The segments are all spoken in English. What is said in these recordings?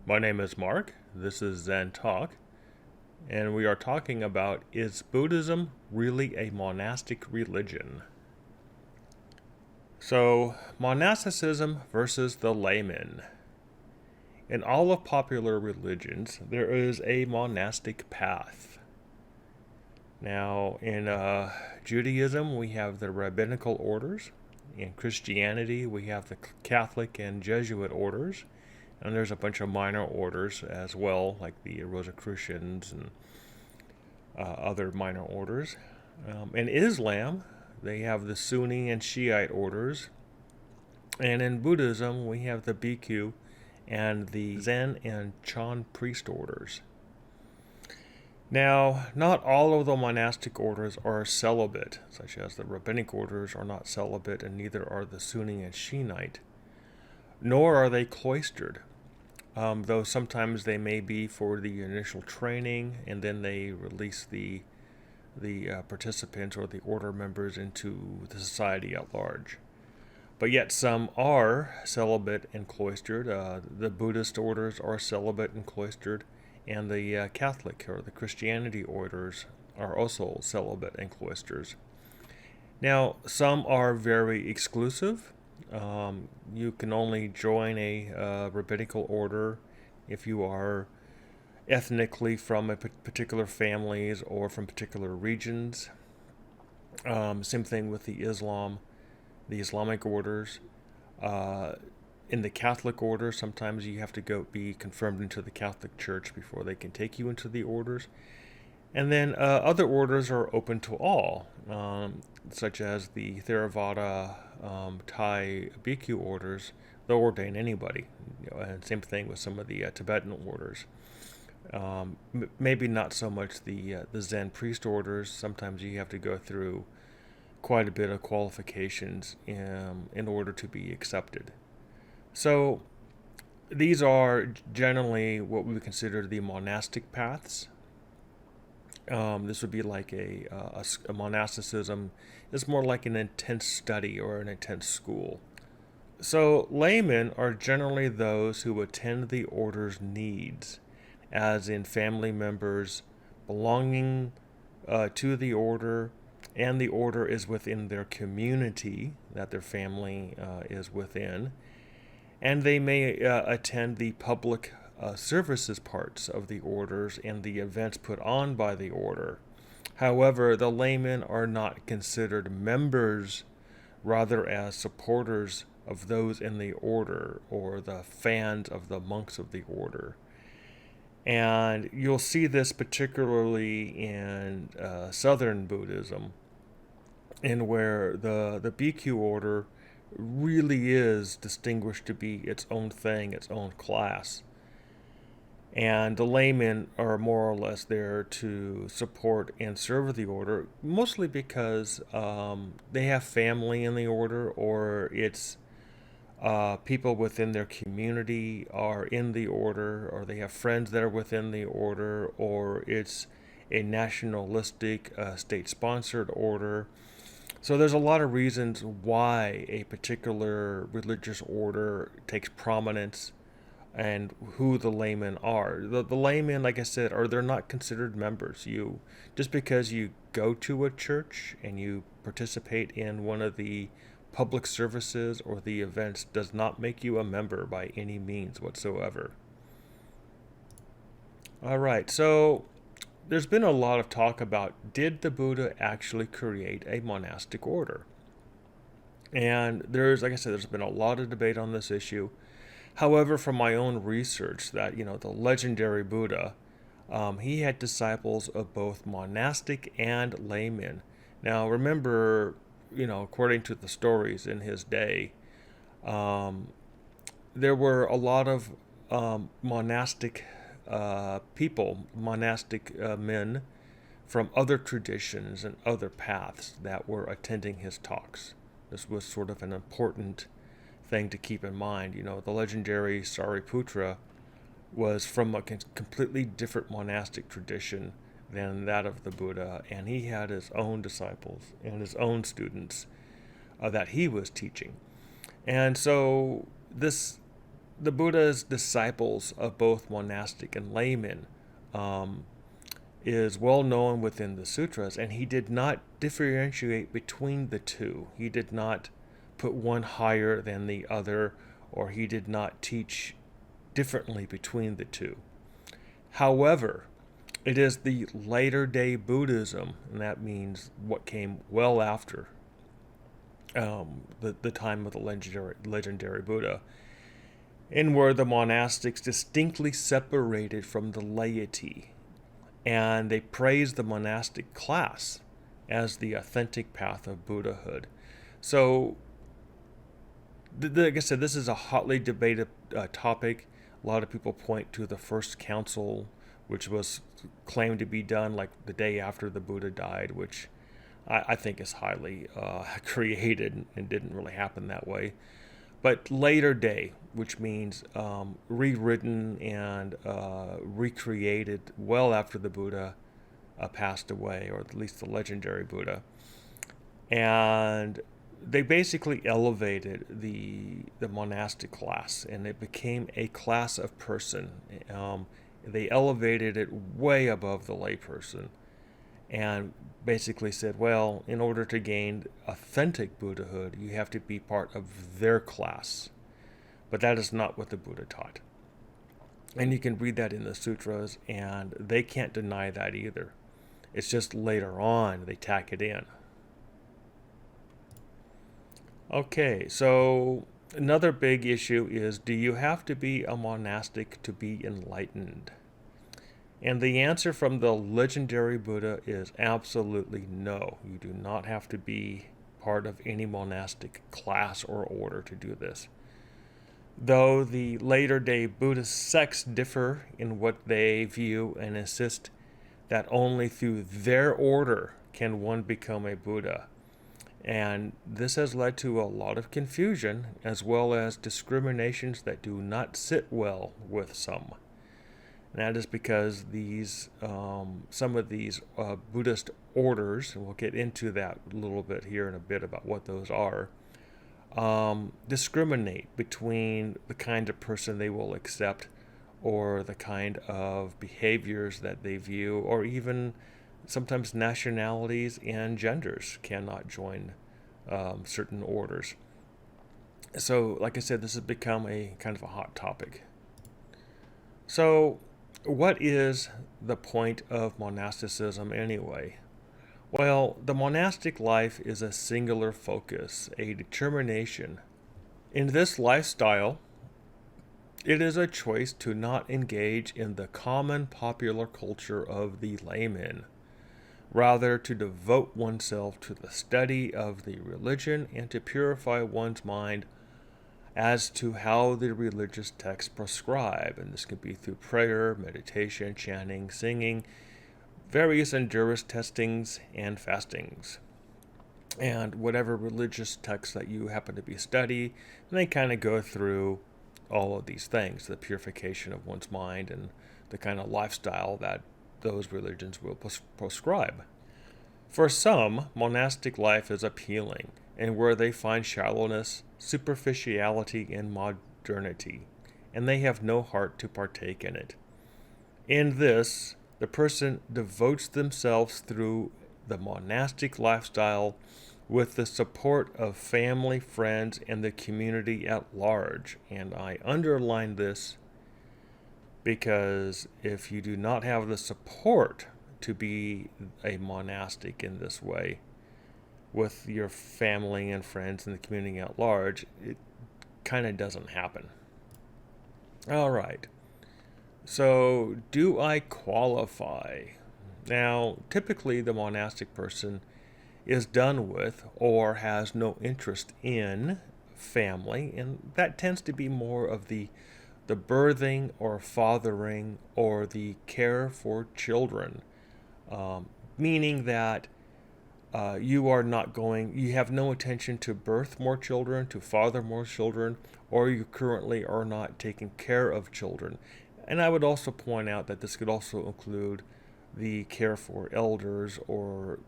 My name is Mark. This is Zen Talk, and we are talking about, is Buddhism really a monastic religion? So, monasticism versus the laymen. In all of popular religions, there is a monastic path. Now, in Judaism, we have the rabbinical orders. In Christianity, we have the Catholic and Jesuit orders. And there's a bunch of minor orders as well, like the Rosicrucians and other minor orders. In Islam, they have the Sunni and Shiite orders. And in Buddhism, we have the Bhikkhu and the Zen and Chan priest orders. Now, not all of the monastic orders are celibate, such as the rabbinic orders are not celibate, and neither are the Sunni and Shiite, nor are they cloistered. Though sometimes they may be for the initial training, and then they release the participants or the order members into the society at large. But yet some are celibate and cloistered. The Buddhist orders are celibate and cloistered, and the Catholic or the Christianity orders are also celibate and cloisters. Now, some are very exclusive. You can only join a rabbinical order if you are ethnically from a particular families or from particular regions. Same thing with the Islamic orders. In the Catholic order, sometimes you have to go be confirmed into the Catholic Church before they can take you into the orders. And then other orders are open to all, such as the Theravada, Thai Bhikkhu orders. They'll ordain anybody. And same thing with some of the Tibetan orders. Maybe not so much the Zen priest orders. Sometimes you have to go through quite a bit of qualifications in order to be accepted. So these are generally what we would consider the monastic paths. This would be like a monasticism. It's more like an intense study or an intense school. So laymen are generally those who attend the order's needs, as in family members belonging to the order, and the order is within their community that their family is within, and they may attend the public services parts of the orders and the events put on by the order. However, the laymen are not considered members, rather as supporters of those in the order or the fans of the monks of the order. And you'll see this particularly in Southern Buddhism, in where the Bhikkhu order really is distinguished to be its own thing, its own class. And the laymen are more or less there to support and serve the order, mostly because they have family in the order, or it's people within their community are in the order, or they have friends that are within the order, or it's a nationalistic, state-sponsored order. So there's a lot of reasons why a particular religious order takes prominence and who the laymen are. The laymen, like I said, they're not considered members. You just because you go to a church and you participate in one of the public services or the events does not make you a member by any means whatsoever. All right, so there's been a lot of talk about, did the Buddha actually create a monastic order? And like I said, there's been a lot of debate on this issue. However, from my own research, that the legendary Buddha, he had disciples of both monastic and laymen. Now, remember, according to the stories in his day, there were a lot of monastic people, monastic men from other traditions and other paths that were attending his talks. This was sort of an important thing to keep in mind. The legendary Sariputra was from a completely different monastic tradition than that of the Buddha, and he had his own disciples and his own students that he was teaching. And so this the Buddha's disciples of both monastic and laymen um, is well known within the sutras, and he did not differentiate between the two. He did not put one higher than the other, or he did not teach differently between the two. However, it is the later day Buddhism, and that means what came well after the time of the legendary Buddha, in where the monastics distinctly separated from the laity, and they praised the monastic class as the authentic path of Buddhahood. So, like I said, this is a hotly debated topic. A lot of people point to the first council, which was claimed to be done like the day after the Buddha died, which I think is highly created and didn't really happen that way. But later day, which means rewritten and recreated well after the Buddha passed away, or at least the legendary Buddha. And they basically elevated the monastic class, and it became a class of person. They elevated it way above the layperson, and basically said, well, in order to gain authentic Buddhahood, you have to be part of their class. But that is not what the Buddha taught. And you can read that in the sutras, and they can't deny that either. It's just later on they tack it in. Okay, so another big issue is, do you have to be a monastic to be enlightened? And the answer from the legendary Buddha is absolutely no. You do not have to be part of any monastic class or order to do this. Though the later day Buddhist sects differ in what they view and insist that only through their order can one become a Buddha. And this has led to a lot of confusion, as well as discriminations that do not sit well with some. And that is because some of these Buddhist orders, and we'll get into that a little bit here in a bit about what those are, discriminate between the kind of person they will accept, or the kind of behaviors that they view, or even sometimes nationalities and genders cannot join certain orders. So, like I said, this has become a kind of a hot topic. So, what is the point of monasticism anyway? Well, the monastic life is a singular focus, a determination. In this lifestyle, it is a choice to not engage in the common popular culture of the laymen, rather to devote oneself to the study of the religion and to purify one's mind as to how the religious texts prescribe. And this can be through prayer, meditation, chanting, singing, various endurance testings, and fastings. And whatever religious texts that you happen to be studying, and they kind of go through all of these things, the purification of one's mind and the kind of lifestyle that those religions will prescribe. For some, monastic life is appealing, and where they find shallowness, superficiality, and modernity, and they have no heart to partake in it. In this, the person devotes themselves through the monastic lifestyle with the support of family, friends, and the community at large. And I underline this because if you do not have the support to be a monastic in this way with your family and friends and the community at large, it kind of doesn't happen. All right. So, do I qualify? Now, typically the monastic person is done with or has no interest in family, and that tends to be more of the birthing or fathering or the care for children, meaning that you have no intention to birth more children, to father more children, or you currently are not taking care of children. And I would also point out that this could also include the care for elders or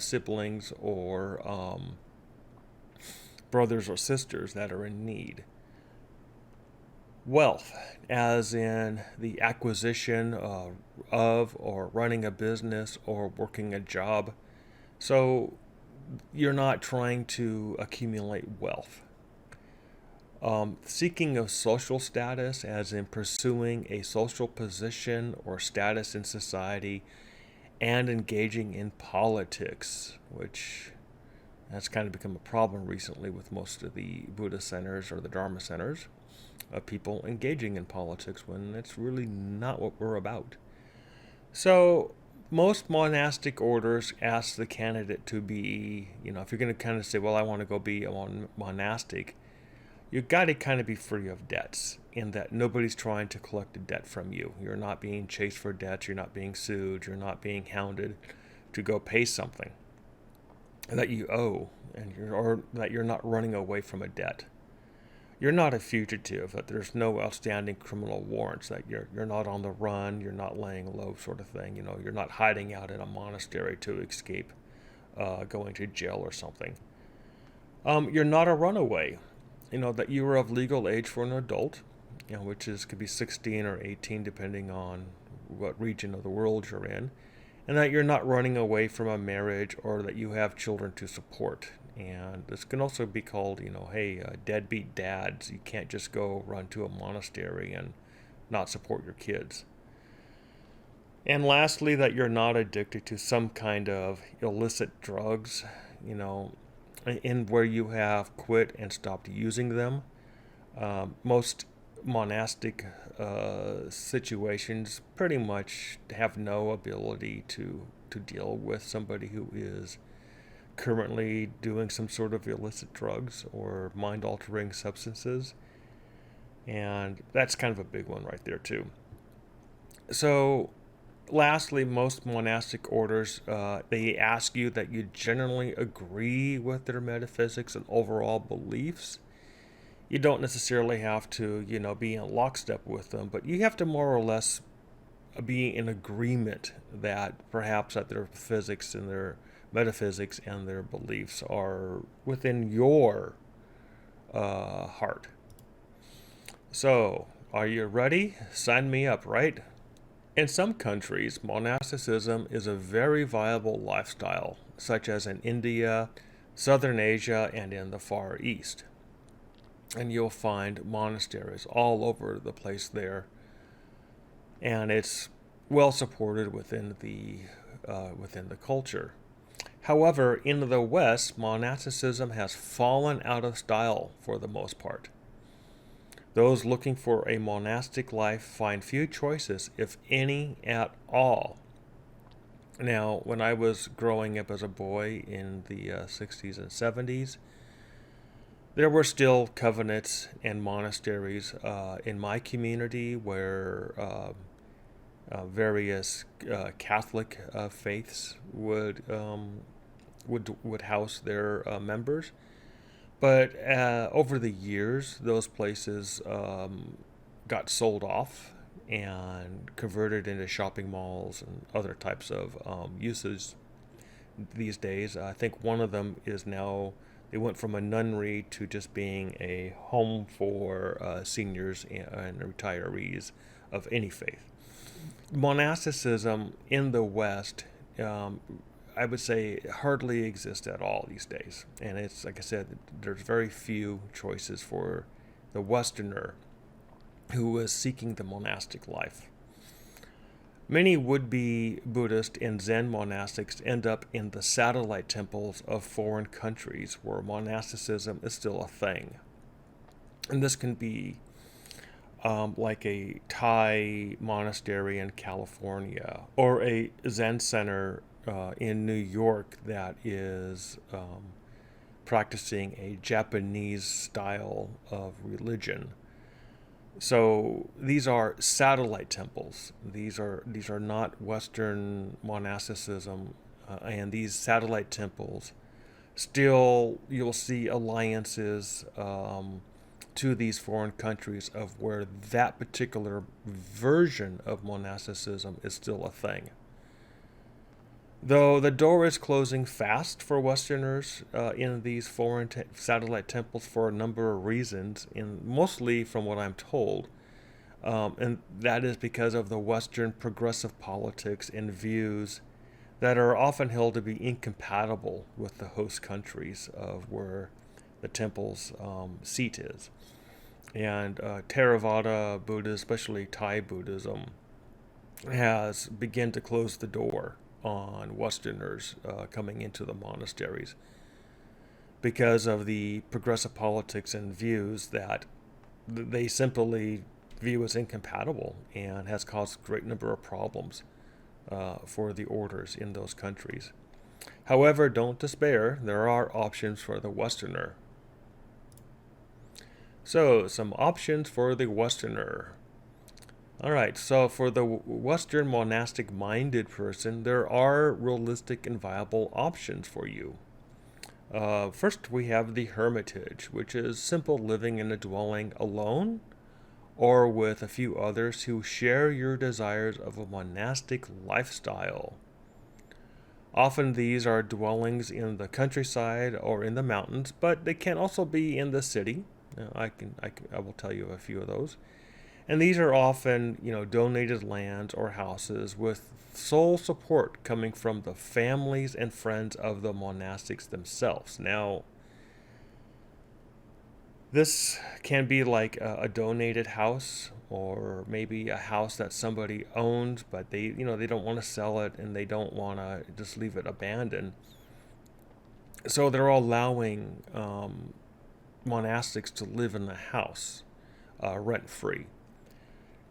siblings or brothers or sisters that are in need. Wealth, as in the acquisition of or running a business or working a job. So you're not trying to accumulate wealth. Seeking of social status, as in pursuing a social position or status in society, and engaging in politics, which has kind of become a problem recently with most of the Buddha centers or the Dharma centers, of people engaging in politics when it's really not what we're about. So most monastic orders ask the candidate to be, if you're going to kind of say, well, I want to go be a monastic, you got to kind of be free of debts, in that nobody's trying to collect a debt from you. You're not being chased for debts, you're not being sued, you're not being hounded to go pay something that you owe, or that you're not running away from a debt. You're not a fugitive, that there's no outstanding criminal warrants, that you're not on the run, you're not laying low, sort of thing. You're not hiding out in a monastery to escape going to jail or something. You're not a runaway. That you are of legal age for an adult, which could be 16 or 18 depending on what region of the world you're in, and that you're not running away from a marriage, or that you have children to support. And this can also be called, hey, deadbeat dads. You can't just go run to a monastery and not support your kids. And lastly, that you're not addicted to some kind of illicit drugs, in where you have quit and stopped using them. Most monastic situations pretty much have no ability to deal with somebody who is currently doing some sort of illicit drugs or mind-altering substances. And that's kind of a big one right there too. So lastly, most monastic orders, they ask you that you generally agree with their metaphysics and overall beliefs. You don't necessarily have to, be in lockstep with them, but you have to more or less be in agreement that perhaps that their physics and their metaphysics and their beliefs are within your heart. So, are you ready? Sign me up, right? In some countries, monasticism is a very viable lifestyle, such as in India, Southern Asia, and in the Far East. And you'll find monasteries all over the place there, and it's well supported within the culture. However, in the West, monasticism has fallen out of style for the most part. Those looking for a monastic life find few choices, if any at all. Now, when I was growing up as a boy in the 60s and 70s, there were still covenants and monasteries in my community where various Catholic faiths would house their members. But over the years, those places got sold off and converted into shopping malls and other types of uses these days. I think one of them is now, they went from a nunnery to just being a home for seniors and retirees of any faith. Monasticism in the West, I would say, hardly exists at all these days. And it's, like I said, there's very few choices for the Westerner who is seeking the monastic life. Many would-be Buddhist and Zen monastics end up in the satellite temples of foreign countries where monasticism is still a thing. And this can be like a Thai monastery in California, or a Zen center in New York that is practicing a Japanese style of religion. So these are satellite temples. These are not Western monasticism, and these satellite temples still, you'll see alliances to these foreign countries of where that particular version of monasticism is still a thing. Though the door is closing fast for Westerners in these foreign satellite temples for a number of reasons, and mostly from what I'm told, And that is because of the Western progressive politics and views that are often held to be incompatible with the host countries of where the temple's seat is. And Theravada Buddhism, especially Thai Buddhism, has begun to close the door on Westerners coming into the monasteries because of the progressive politics and views that they simply view as incompatible, and has caused a great number of problems for the orders in those countries. However, don't despair, there are options for the Westerner. So, some options for the Westerner. Alright, so for the Western monastic minded person, there are realistic and viable options for you. First, we have the hermitage, which is simple living in a dwelling alone or with a few others who share your desires of a monastic lifestyle. Often these are dwellings in the countryside or in the mountains, but they can also be in the city. I will tell you a few of those. And these are often, donated lands or houses with sole support coming from the families and friends of the monastics themselves. Now, this can be like a donated house, or maybe a house that somebody owns, but they don't want to sell it and they don't want to just leave it abandoned. So they're allowing monastics to live in the house rent free.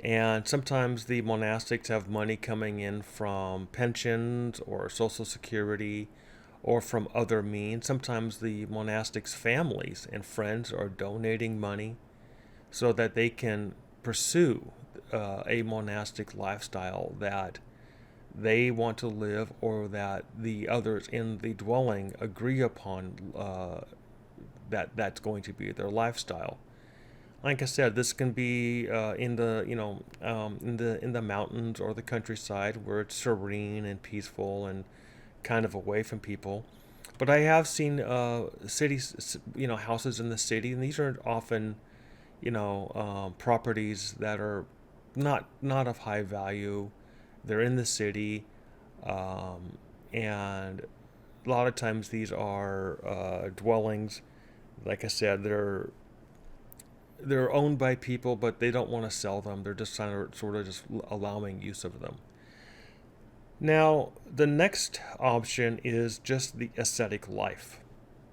And sometimes the monastics have money coming in from pensions or social security or from other means. Sometimes the monastics' families and friends are donating money so that they can pursue a monastic lifestyle that they want to live, or that the others in the dwelling agree upon that's going to be their lifestyle. Like I said, this can be in the mountains or the countryside where it's serene and peaceful and kind of away from people. But I have seen cities, houses in the city, and these are often, properties that are not of high value. They're in the city, and a lot of times these are dwellings. Like I said, they're owned by people, but they don't want to sell them. They're just sort of just allowing use of them. Now, the next option is just the ascetic life.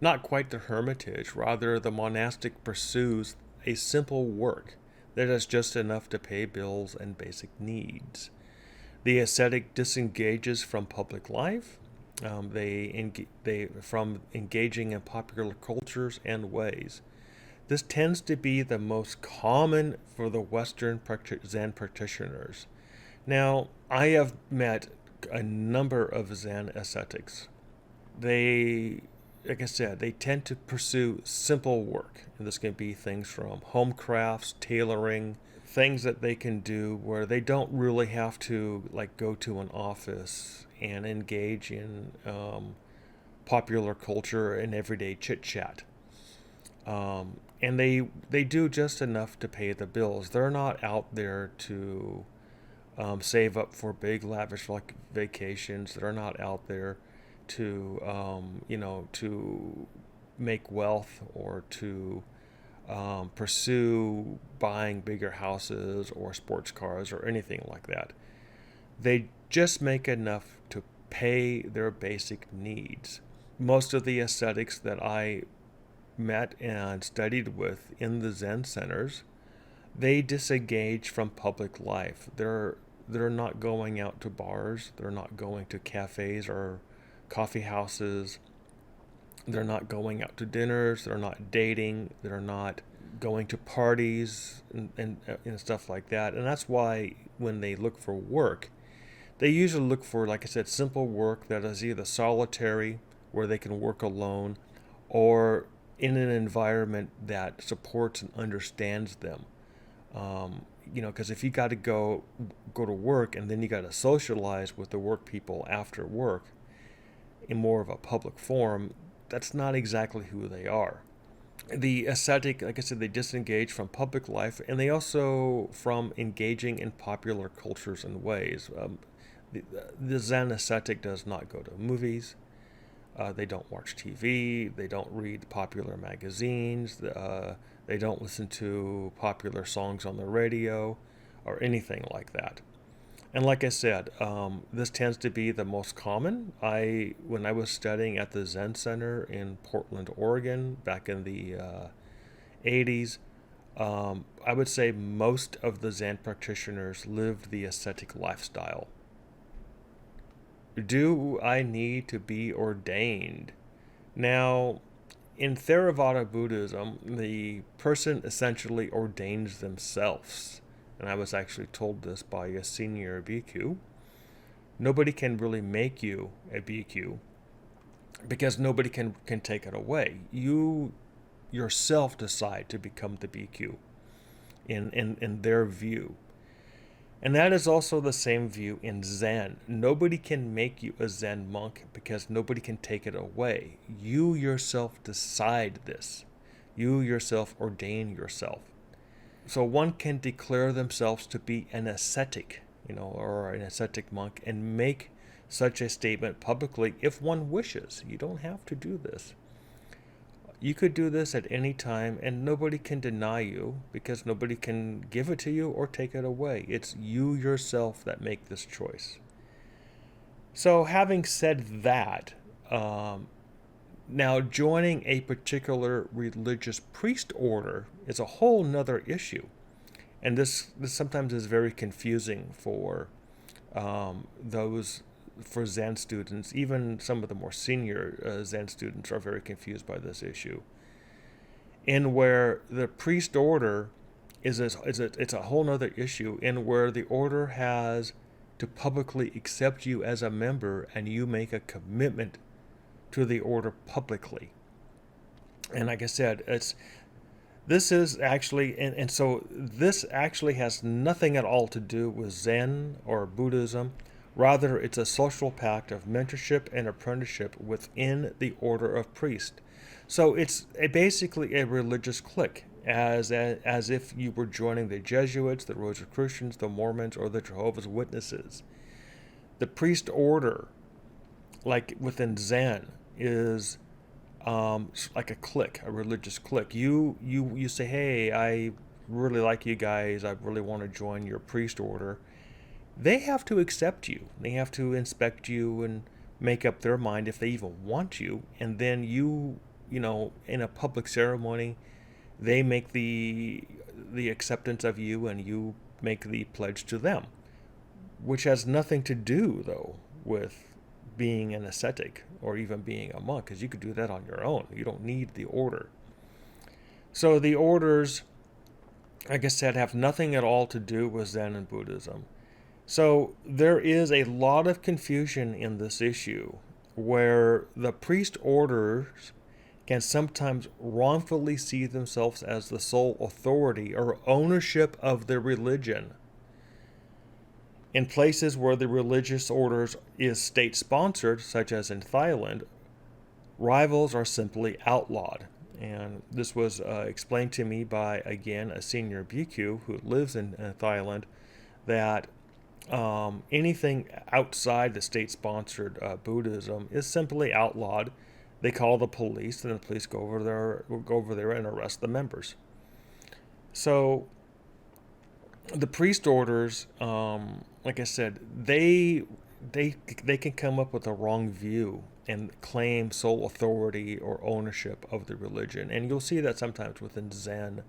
Not quite the hermitage, rather the monastic pursues a simple work that is just enough to pay bills and basic needs. The ascetic disengages from public life. They from engaging in popular cultures and ways. This tends to be the most common for the Western Zen practitioners. Now, I have met a number of Zen ascetics. Like I said, they tend to pursue simple work. And this can be things from home crafts, tailoring, things that they can do where they don't really have to go to an office and engage in popular culture and everyday chit chat. And they do just enough to pay the bills. They're not out there to save up for big lavish vacations. They're not out there to to make wealth, or to pursue buying bigger houses or sports cars or anything like that. They just make enough to pay their basic needs. Most of the ascetics that I met and studied with in the Zen centers, they disengage from public life. They're not going out to bars. They're not going to cafes or coffee houses. They're not going out to dinners. They're not dating. They're not going to parties and stuff like that. And that's why when they look for work, they usually look for, like I said, simple work that is either solitary, where they can work alone, or in an environment that supports and understands them. Because if you got to go to work and then you got to socialize with the work people after work in more of a public forum, that's not exactly who they are. The ascetic, like I said, they disengage from public life, and they also from engaging in popular cultures and ways. The Zen ascetic does not go to movies. They don't watch TV. They don't read popular magazines. They don't listen to popular songs on the radio or anything like that. And like I said, this tends to be the most common. When I was studying at the Zen Center in Portland, Oregon, back in the 80s, I would say most of the Zen practitioners lived the ascetic lifestyle. Do I need to be ordained? Now, in Theravada Buddhism, the person essentially ordains themselves. And I was actually told this by a senior bhikkhu. Nobody can really make you a bhikkhu because nobody can take it away. You yourself decide to become the bhikkhu in their view. And that is also the same view in Zen. Nobody can make you a Zen monk because nobody can take it away. You yourself decide this. You yourself ordain yourself. So one can declare themselves to be an ascetic, or an ascetic monk, and make such a statement publicly if one wishes. You don't have to do this. You could do this at any time, and nobody can deny you because nobody can give it to you or take it away. It's you yourself that make this choice. So having said that, now joining a particular religious priest order is a whole nother issue. And this sometimes is very confusing for those for Zen students. Even some of the more senior Zen students are very confused by this issue. In where the priest order it's a whole other issue, in where the order has to publicly accept you as a member and you make a commitment to the order publicly. And like I said, this is actually, and so this actually has nothing at all to do with Zen or Buddhism. Rather, it's a social pact of mentorship and apprenticeship within the order of priest. So it's basically a religious clique, as if you were joining the Jesuits, the Rosicrucians, the Mormons, or the Jehovah's Witnesses. The priest order, like within Zen, is like a clique, a religious clique. You say, hey, I really like you guys. I really want to join your priest order. They have to accept you. They have to inspect you and make up their mind if they even want you. And then you in a public ceremony, they make the acceptance of you, and you make the pledge to them, which has nothing to do, though, with being an ascetic or even being a monk, because you could do that on your own. You don't need the order. So the orders, like I said, have nothing at all to do with Zen and Buddhism. So there is a lot of confusion in this issue, where the priest orders can sometimes wrongfully see themselves as the sole authority or ownership of the religion. In places where the religious orders is state-sponsored, such as in Thailand, rivals are simply outlawed. And this was explained to me by, again, a senior bhikkhu who lives in Thailand, that anything outside the state-sponsored Buddhism is simply outlawed. They call the police, and the police go over there and arrest the members. So the priest orders, like I said, they can come up with a wrong view and claim sole authority or ownership of the religion. And you'll see that sometimes within Zen,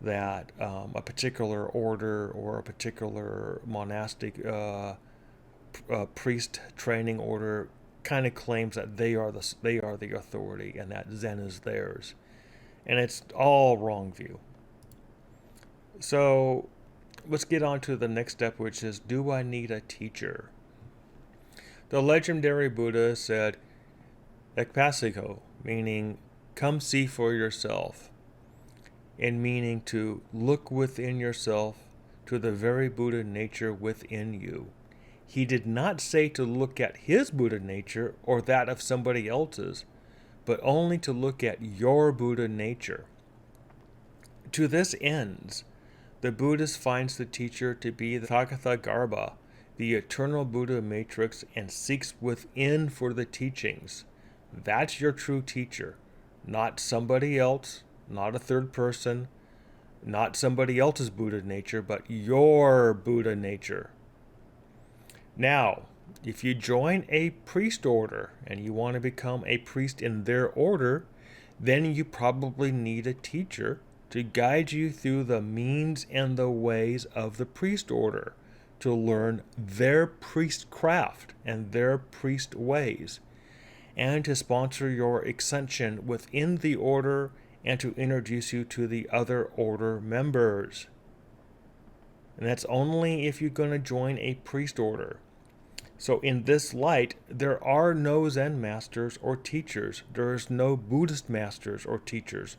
that a particular order or a particular monastic priest training order kind of claims that they are the authority and that Zen is theirs. And it's all wrong view. So let's get on to the next step, which is, do I need a teacher? The legendary Buddha said, ekpasiko, meaning come see for yourself, and meaning to look within yourself to the very Buddha nature within you. He did not say to look at his Buddha nature or that of somebody else's, but only to look at your Buddha nature. To this ends, the Buddhist finds the teacher to be the Tathagarbha, the eternal Buddha matrix, and seeks within for the teachings. That's your true teacher, not somebody else, not a third person, not somebody else's Buddha nature, but your Buddha nature. Now, if you join a priest order and you want to become a priest in their order, then you probably need a teacher to guide you through the means and the ways of the priest order, to learn their priest craft and their priest ways, and to sponsor your ascension within the order and to introduce you to the other order members. And that's only if you're going to join a priest order. So in this light, there are no Zen masters or teachers. There's no Buddhist masters or teachers.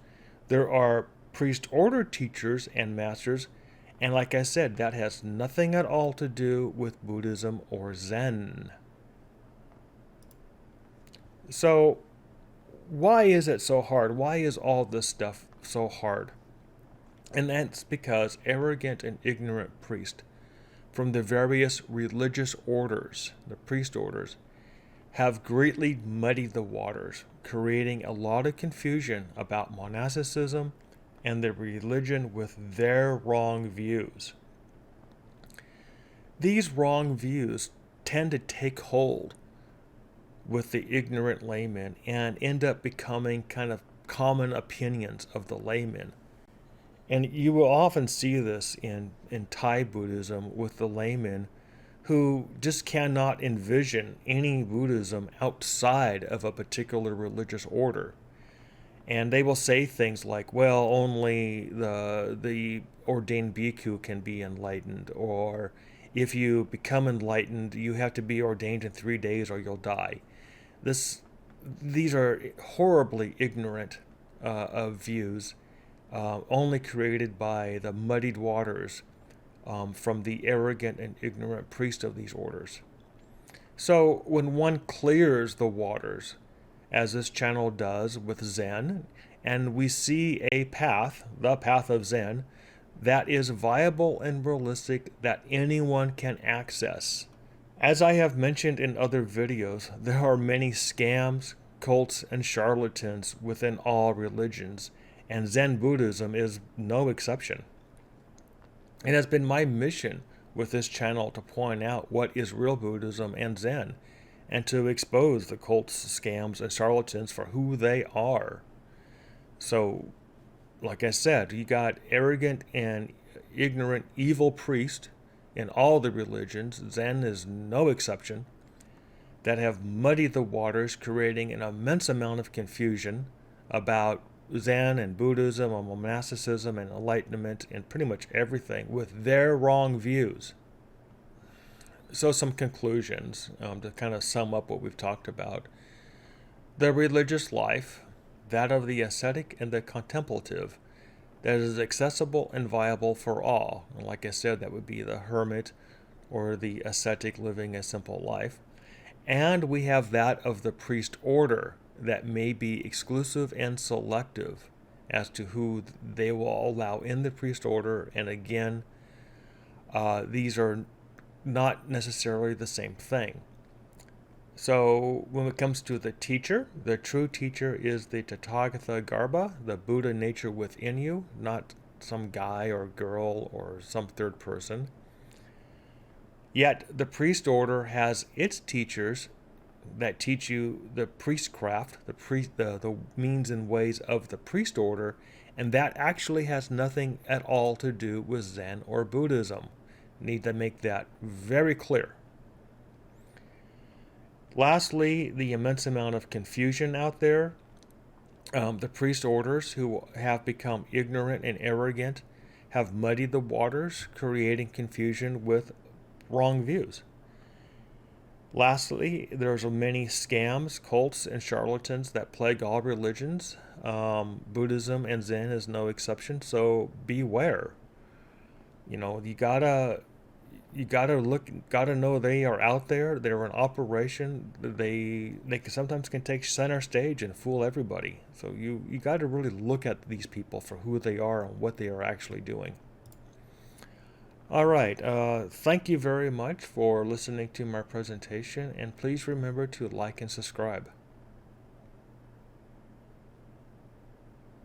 There are priest order teachers and masters, and like I said, that has nothing at all to do with Buddhism or Zen. So why is it so hard? Why is all this stuff so hard? And that's because arrogant and ignorant priests from the various religious orders, the priest orders, have greatly muddied the waters, creating a lot of confusion about monasticism and the religion with their wrong views. These wrong views tend to take hold with the ignorant laymen and end up becoming kind of common opinions of the laymen. And you will often see this in Thai Buddhism with the laymen who just cannot envision any Buddhism outside of a particular religious order. And they will say things like, well, only the ordained bhikkhu can be enlightened, or if you become enlightened, you have to be ordained in 3 days or you'll die. These are horribly ignorant of views, only created by the muddied waters from the arrogant and ignorant priest of these orders. So when one clears the waters, as this channel does with Zen, and we see a path, the Path of Zen, that is viable and realistic, that anyone can access. As I have mentioned in other videos, there are many scams, cults, and charlatans within all religions, and Zen Buddhism is no exception. It has been my mission with this channel to point out what is real Buddhism and Zen, and to expose the cults, scams, and charlatans for who they are. So, like I said, you got arrogant and ignorant evil priests in all the religions, Zen is no exception, that have muddied the waters, creating an immense amount of confusion about Zen and Buddhism and monasticism and enlightenment and pretty much everything with their wrong views. So some conclusions to kind of sum up what we've talked about. The religious life, that of the ascetic and the contemplative, that is accessible and viable for all. And like I said, that would be the hermit or the ascetic living a simple life. And we have that of the priest order that may be exclusive and selective as to who they will allow in the priest order. And again, these are not necessarily the same thing. So when it comes to the teacher, the true teacher is the Tathagarbha, the Buddha nature within you, not some guy or girl or some third person. Yet the priest order has its teachers that teach you the priestcraft, the means and ways of the priest order, and that actually has nothing at all to do with Zen or Buddhism. Need to make that very clear. Lastly, the immense amount of confusion out there. The priest orders who have become ignorant and arrogant have muddied the waters, creating confusion with wrong views. Lastly, there's many scams, cults, and charlatans that plague all religions. Buddhism and Zen is no exception, so beware. You gotta you gotta know they are out there. They're in operation. They can, sometimes can take center stage and fool everybody. So you got to really look at these people for who they are and what they are actually doing. All right. Thank you very much for listening to my presentation, and please remember to like and subscribe.